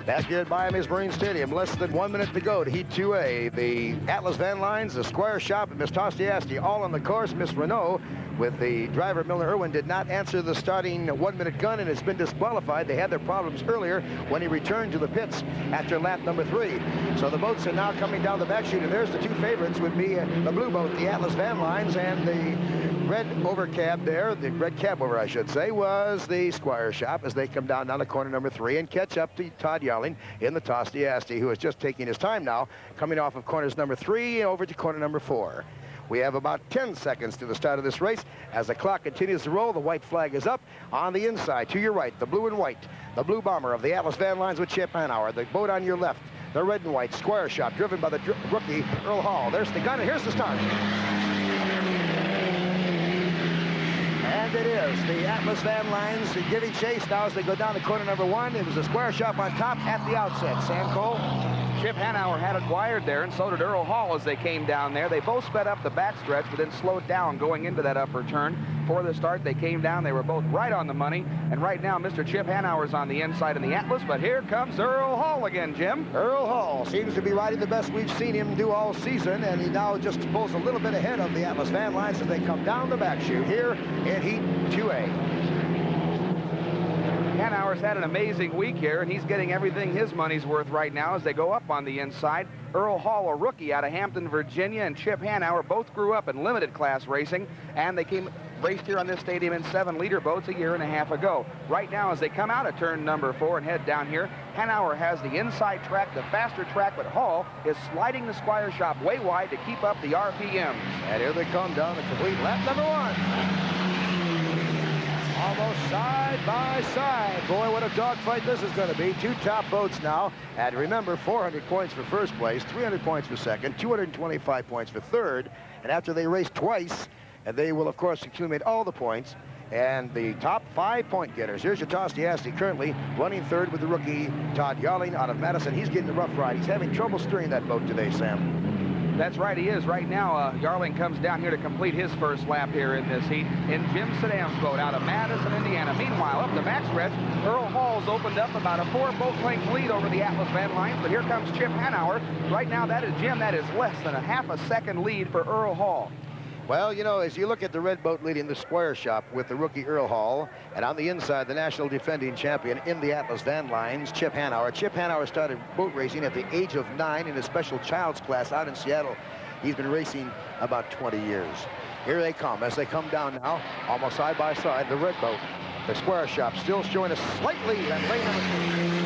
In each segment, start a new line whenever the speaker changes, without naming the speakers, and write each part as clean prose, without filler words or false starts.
That's here at Miami's Marine Stadium. Less than 1 minute to go to Heat 2A. The Atlas Van Lines, the Squire Shop, and Miss Tostiasti all on the course. Miss Renault with the driver Milner Irwin did not answer the starting 1 minute gun and has been disqualified. They had their problems earlier when he returned to the pits after lap number 3. So the boats are now coming down the back chute, and there's the two favorites would be the blue boat, the Atlas Van Lines, and the red over cab there, the red cab over I should say, was the Squire Shop as they come down to corner number 3 and catch up to Todd Yarling in the Tostiasti, who is just taking his time now, coming off of corners number 3 over to corner number 4. We have about 10 seconds to the start of this race. As the clock continues to roll, the white flag is up. On the inside, to your right, the blue and white, the blue bomber of the Atlas Van Lines with Chip Hanauer. The boat on your left, the red and white Squire Shop, driven by the rookie Earl Hall. There's the gun, and here's the start. And it is the Atlas Van Lines giving chase now as they go down to corner number 1. It was the Squire Shop on top at the outset. Sam Cole.
Chip Hanauer had it wired there, and so did Earl Hall as they came down there. They both sped up the backstretch, but then slowed down going into that upper turn. For the start, they came down. They were both right on the money. And right now, Mr. Chip Hanauer's on the inside in the Atlas, but here comes Earl Hall again, Jim.
Earl Hall seems to be riding the best we've seen him do all season, and he now just pulls a little bit ahead of the Atlas Van Lines as they come down the back chute here in Heat 2A.
Hanauer's had an amazing week here, and he's getting everything his money's worth right now as they go up on the inside. Earl Hall, a rookie out of Hampton, Virginia, and Chip Hanauer both grew up in limited class racing, and they raced here on this stadium in 7-liter boats a year and a half ago. Right now, as they come out of turn number 4 and head down here, Hanauer has the inside track, the faster track, but Hall is sliding the Squire Shop way wide to keep up the RPMs.
And here they come down the complete lap number 1. Almost side by side. Boy, what a dogfight this is going to be. Two top boats now. And remember, 400 points for first place, 300 points for second, 225 points for third. And after they race twice, and they will, of course, accumulate all the points. And the top 5 point getters. Here's your Tostiasti currently running third with the rookie Todd Yarling out of Madison. He's getting the rough ride. He's having trouble steering that boat today, Sam.
That's right, he is. Right now, Yarling comes down here to complete his first lap here in this heat in Jim Sedam's boat out of Madison, Indiana. Meanwhile, up the backstretch, Earl Hall's opened up about a 4-boat length lead over the Atlas Van Lines, but here comes Chip Hanauer. Right now, that is, Jim, that is less than a half a second lead for Earl Hall.
Well, you know, as you look at the red boat leading the Squire Shop with the rookie Earl Hall, and on the inside, the national defending champion in the Atlas Van Lines, Chip Hanauer. Chip Hanauer started boat racing at the age of 9 in a special child's class out in Seattle. He's been racing about 20 years. Here they come as they come down now, almost side by side, the red boat. The Squire Shop still showing a slight lead at lane number 2.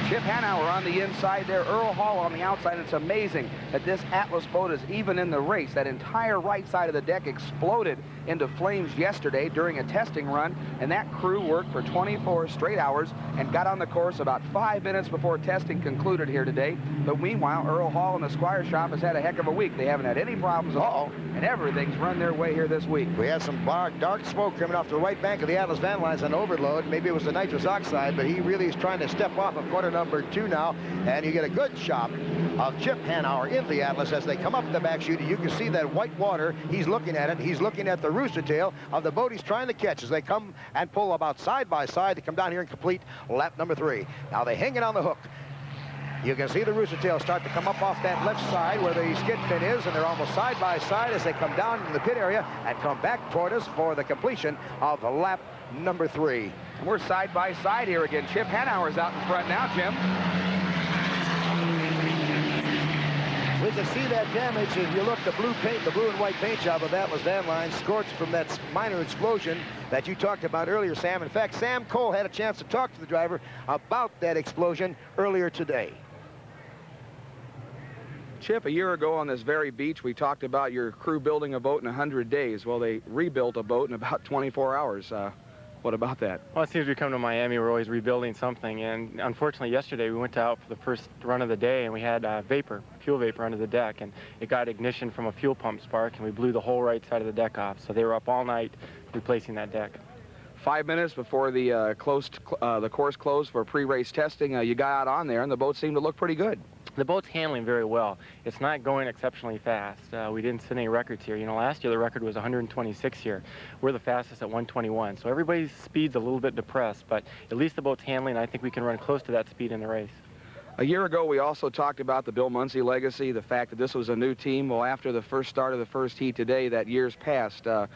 Chip Hanauer on the inside there, Earl Hall on the outside. It's amazing that this Atlas boat is even in the race. That entire right side of the deck exploded into flames yesterday during a testing run, and that crew worked for 24 straight hours and got on the course about 5 minutes before testing concluded here today. But meanwhile, Earl Hall and the Squire Shop has had a heck of a week. They haven't had any problems at all, and everything's run their way here this week.
We had some dark smoke coming off the right bank of the Atlas Van Lines on overload. Maybe it was the nitrous oxide, but he really is trying to step off of corner number 2 now, and you get a good shot of Chip Hanauer in the Atlas as they come up the back chute. You can see that white water. He's looking at it. He's looking at the rooster tail of the boat he's trying to catch as they come and pull about side by side to come down here and complete lap number 3. Now they hang it on the hook. You can see the rooster tail start to come up off that left side where the skid fin is, and they're almost side by side as they come down in the pit area and come back toward us for the completion of lap number 3.
We're side by side here again. Chip Hanauer's out in front now, Jim.
We can see that damage if you look, the blue paint, the blue and white paint job of Atlas Van Lines scorched from that minor explosion that you talked about earlier, Sam. In fact, Sam Cole had a chance to talk to the driver about that explosion earlier today.
Chip, a year ago on this very beach, we talked about your crew building a boat in 100 days. Well, they rebuilt a boat in about 24 hours. What about that?
Well, as soon as we come to Miami, we're always rebuilding something. And unfortunately, yesterday we went out for the first run of the day, and we had fuel vapor under the deck, and it got ignition from a fuel pump spark, and we blew the whole right side of the deck off. So they were up all night replacing that deck.
5 minutes before the course closed for pre-race testing, you got out on there, and the boat seemed to look pretty good.
The boat's handling very well. It's not going exceptionally fast. We didn't set any records here. You know, last year the record was 126 here. We're the fastest at 121. So everybody's speed's a little bit depressed, but at least the boat's handling. I think we can run close to that speed in the race.
A year ago, we also talked about the Bill Munsey legacy, the fact that this was a new team. Well, after the first start of the first heat today, that year's passed. Do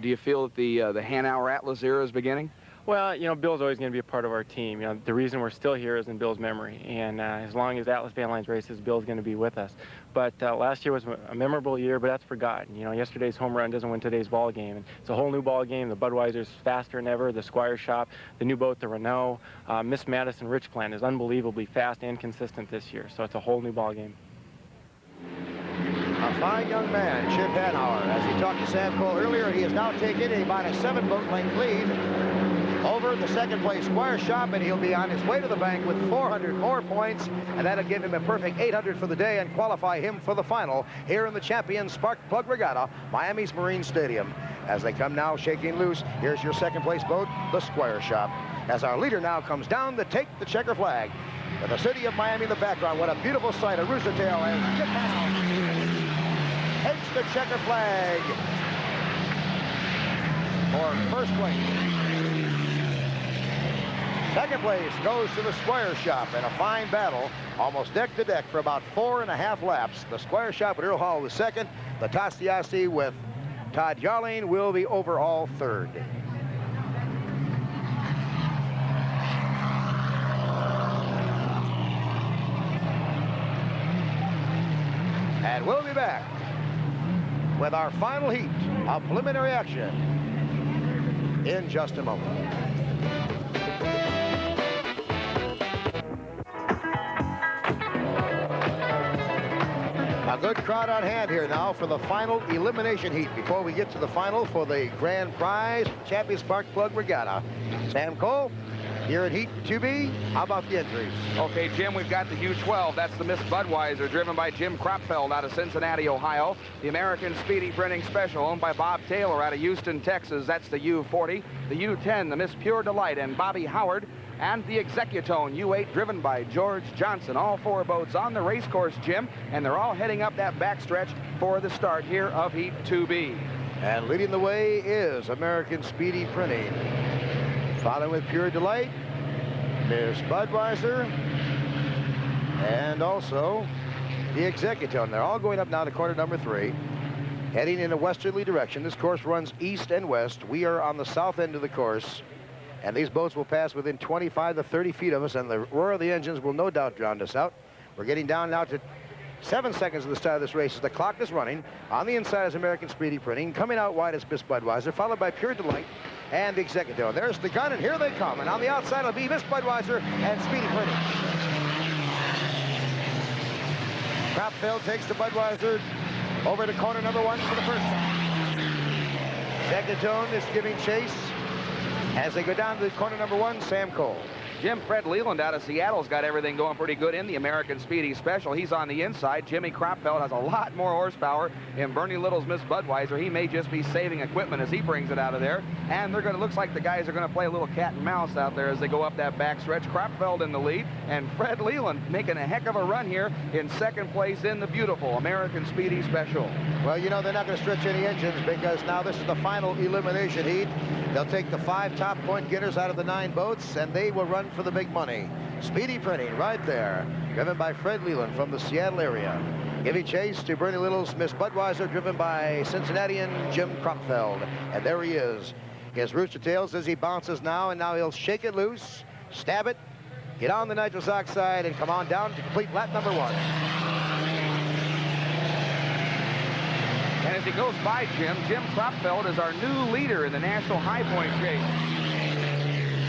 you feel that the Hanauer Atlas era is beginning?
Well, you know, Bill's always going to be a part of our team. You know, the reason we're still here is in Bill's memory. And as long as Atlas Van Lines races, Bill's going to be with us. But last year was a memorable year, but that's forgotten. You know, yesterday's home run doesn't win today's ball game. And it's a whole new ball game. The Budweiser's faster than ever. The Squire Shop, the new boat, the Renault. Miss Madison Rich Plan is unbelievably fast and consistent this year. So it's a whole new ball game.
A fine young man, Chip Hanauer. As he talked to Sam Cole earlier, he has now taken about a 7-boat length lead over the second place Squire Shop, and he'll be on his way to the bank with 400 more points, and that'll give him a perfect 800 for the day and qualify him for the final here in the Champions Spark Plug Regatta, Miami's Marine Stadium. As they come now shaking loose, here's your second place boat, the Squire Shop. As our leader now comes down to take the checker flag. With the city of Miami in the background, what a beautiful sight, a rooster tail, and Chip Hanauer takes the checker flag for first place. Second place goes to the Squire Shop in a fine battle, almost deck to deck for about 4.5 laps. The Squire Shop with Earl Hall was second. The Tostiasti with Todd Yarling will be overall third. And we'll be back with our final heat of preliminary action in just a moment. A good crowd on hand here now for the final elimination heat before we get to the final for the grand prize Champions Spark Plug Regatta. Sam Cole, here at Heat 2B, how about the entries?
Okay, Jim, we've got the U12. That's the Miss Budweiser, driven by Jim Kropfeld out of Cincinnati, Ohio. The American Speedy Printing Special, owned by Bob Taylor out of Houston, Texas. That's the U40. The U10, the Miss Pure Delight, and Bobby Howard. And the Executone U8, driven by George Johnson. All 4 boats on the race course, Jim, and they're all heading up that backstretch for the start here of Heat 2B.
And leading the way is American Speedy Printing. Following with Pure Delight, Miss Budweiser, and also the Executone. They're all going up now to corner number 3, heading in a westerly direction. This course runs east and west. We are on the south end of the course, and these boats will pass within 25 to 30 feet of us, and the roar of the engines will no doubt drown us out. We're getting down now to 7 seconds of the start of this race as the clock is running. On the inside is American Speedy Printing. Coming out wide is Miss Budweiser, followed by Pure Delight and the Executone. There's the gun, and here they come. And on the outside will be Miss Budweiser and Speedy Printing. Kropfeld takes the Budweiser over to corner number 1 for the first time. Executone is giving chase. As they go down to corner number 1, Sam Cole.
Jim, Fred Leland out of Seattle's got everything going pretty good in the American Speedy Special. He's on the inside. Jimmy Kropfeld has a lot more horsepower in Bernie Little's Miss Budweiser. He may just be saving equipment as he brings it out of there. And they're going to, looks like the guys are going to play a little cat and mouse out there as they go up that backstretch. Kropfeld in the lead, and Fred Leland making a heck of a run here in second place in the beautiful American Speedy Special.
Well, you know, they're not going to stretch any engines because now this is the final elimination heat. They'll take the 5 top point getters out of the 9 boats, and they will run for the big money. Speedy Printing right there, driven by Fred Leland from the Seattle area. Giving chase to Bernie Little's Miss Budweiser, driven by Cincinnatian Jim Kropfeld. And there he is. His rooster tails as he bounces now, and now he'll shake it loose, stab it, get on the nitrous oxide, and come on down to complete lap number 1.
And as he goes by Jim Kropfeld is our new leader in the National High Point chase.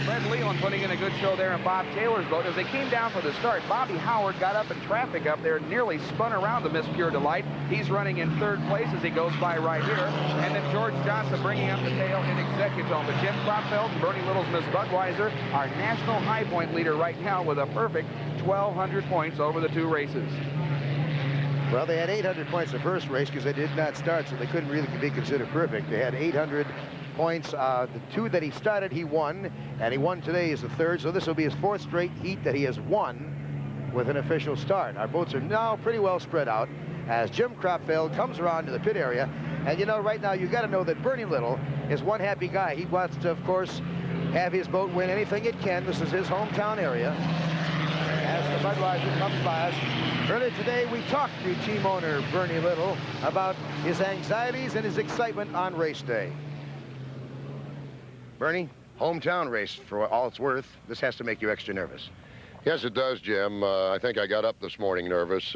Fred Leland putting in a good show there in Bob Taylor's boat. As they came down for the start, Bobby Howard got up in traffic up there, nearly spun around the Miss Pure Delight. He's running in 3rd place as he goes by right here. And then George Johnson bringing up the tail in Executone. But Jim Kropfeld and Bernie Little's Miss Budweiser, our National High Point leader right now with a perfect 1,200 points over the 2 races.
Well, they had 800 points the first race because they did not start, so they couldn't really be considered perfect. They had 800 points. The 2 that he started, he won, and he won today is the 3rd, so this will be his 4th straight heat that he has won with an official start. Our boats are now pretty well spread out as Jim Cropfeld comes around to the pit area. And you know, right now, you got to know that Bernie Little is one happy guy. He wants to, of course, have his boat win anything it can. This is his hometown area. As the Budweiser comes by us. Earlier today, we talked to team owner Bernie Little about his anxieties and his excitement on race day. Bernie, hometown race for all it's worth. This has to make you extra nervous.
Yes, it does, Jim. I think I got up this morning nervous.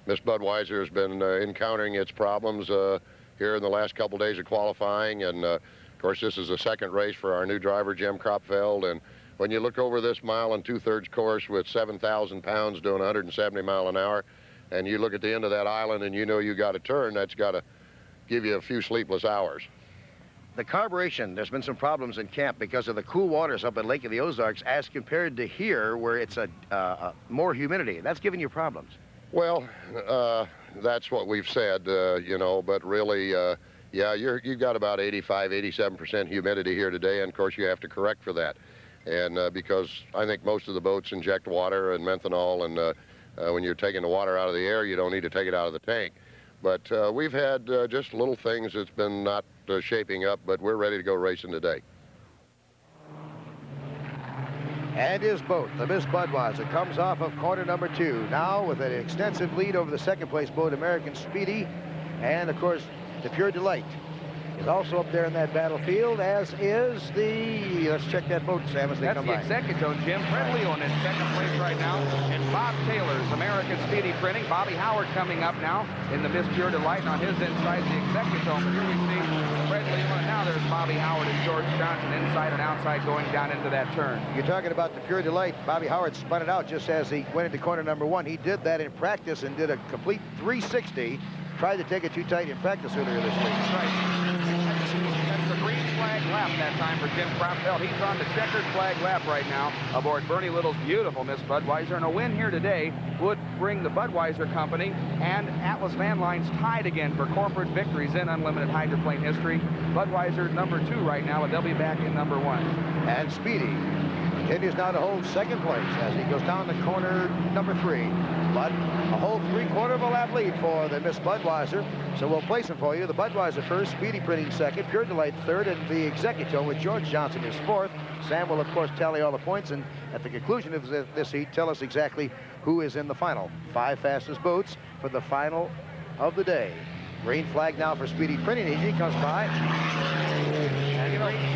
Miss Budweiser has been encountering its problems here in the last couple days of qualifying. And, of course, this is the second race for our new driver, Jim Cropfeld. And when you look over this 1 2/3 course with 7,000 pounds doing 170 miles an hour, and you look at the end of that island and you know you got a turn, that's got to give you a few sleepless hours.
The carburation, there's been some problems in camp because of the cool waters up at Lake of the Ozarks as compared to here where it's more humidity. That's giving you problems.
Well, that's what we've said, you know, but really, yeah, you've got about 85, 87% humidity here today, and of course you have to correct for that. And because I think most of the boats inject water and methanol, and when you're taking the water out of the air, you don't need to take it out of the tank. But we've had just little things that's been not shaping up, but we're ready to go racing today.
And his boat, the Miss Budweiser, comes off of corner number 2. Now with an extensive lead over the second place boat, American Speedy. And of course, the Pure Delight is also up there in that battlefield, as is the, let's check that boat, Sam, as they come by.
That's the Executive, Jim. Fred Leon in second place right now. And Bob Taylor's American Speedy Printing. Bobby Howard coming up now in the Miss Pure Delight. And on his inside, the Executive. But here we see Fred Leon. And now there's Bobby Howard and George Johnson inside and outside going down into that turn.
You're talking about the Pure Delight. Bobby Howard spun it out just as he went into corner number 1. He did that in practice and did a complete 360. Tried to take it too tight in practice earlier this week.
That's right. That's the green flag lap that time for Jim Cropfeld. He's on the checkered flag lap right now aboard Bernie Little's beautiful Miss Budweiser. And a win here today would bring the Budweiser Company and Atlas Van Lines tied again for corporate victories in unlimited hydroplane history. Budweiser number 2 right now, and they'll be back in number 1.
And Speedy continues now to hold second place as he goes down to corner number 3. But a whole 3/4 of a lap lead for the Miss Budweiser. So we'll place them for you. The Budweiser first, Speedy Printing second, Pure Delight third, and the Executive with George Johnson is fourth. Sam will, of course, tally all the points, and at the conclusion of this heat, tell us exactly who is in the final 5 fastest boats for the final of the day. Green flag now for Speedy Printing. He comes by. And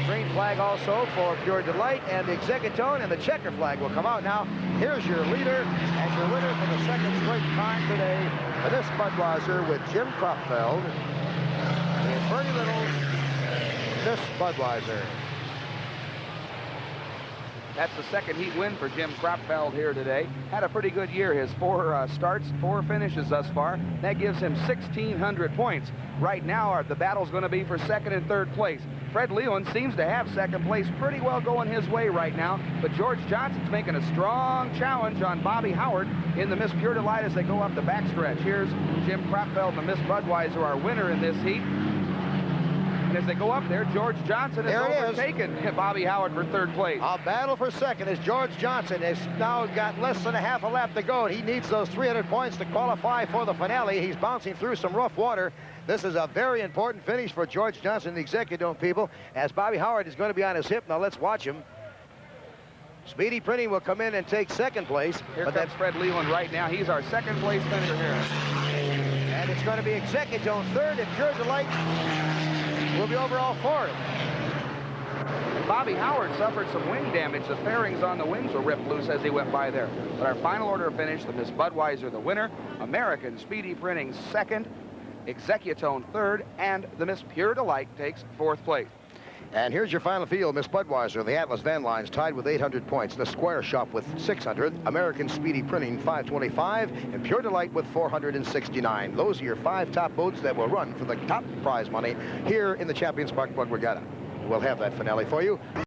green flag also for Pure Delight and the Executone, and the checker flag will come out now. Here's your leader, and your winner for the second straight time today for this Budweiser with Jim Cropfeld and Bernie Little, this Budweiser.
That's the second heat win for Jim Cropfeld here today. Had a pretty good year. His 4 starts, 4 finishes thus far. That gives him 1,600 points. Right now, the battle's going to be for second and third place. Fred Leon seems to have second place pretty well going his way right now, but George Johnson's making a strong challenge on Bobby Howard in the Miss Pure Delight as they go up the backstretch. Here's Jim Cropfeld and the Miss Budweiser, our winner in this heat. And as they go up there, George Johnson has overtaken Bobby Howard for third place.
A battle for second as George Johnson has now got less than a half a lap to go. He needs those 300 points to qualify for the finale. He's bouncing through some rough water. This is a very important finish for George Johnson, the Executive people, as Bobby Howard is going to be on his hip. Now let's watch him. Speedy Printing will come in and take second place.
Here comes Fred Leland right now. He's our second place finisher here.
And it's going to be Executive third, and Pure Delight will be overall fourth.
Bobby Howard suffered some wing damage. The fairings on the wings were ripped loose as he went by there. But our final order finish, the Miss Budweiser, the winner, American Speedy Printing second, Executone third, and the Miss Pure Delight takes fourth place.
And here's your final field. Miss Budweiser, the Atlas Van Lines, tied with 800 points. The Square Shop with 600. American Speedy Printing, 525. And Pure Delight with 469. Those are your 5 top boats that will run for the top prize money here in the Champions Spark Plug Regatta. We'll have that finale for you.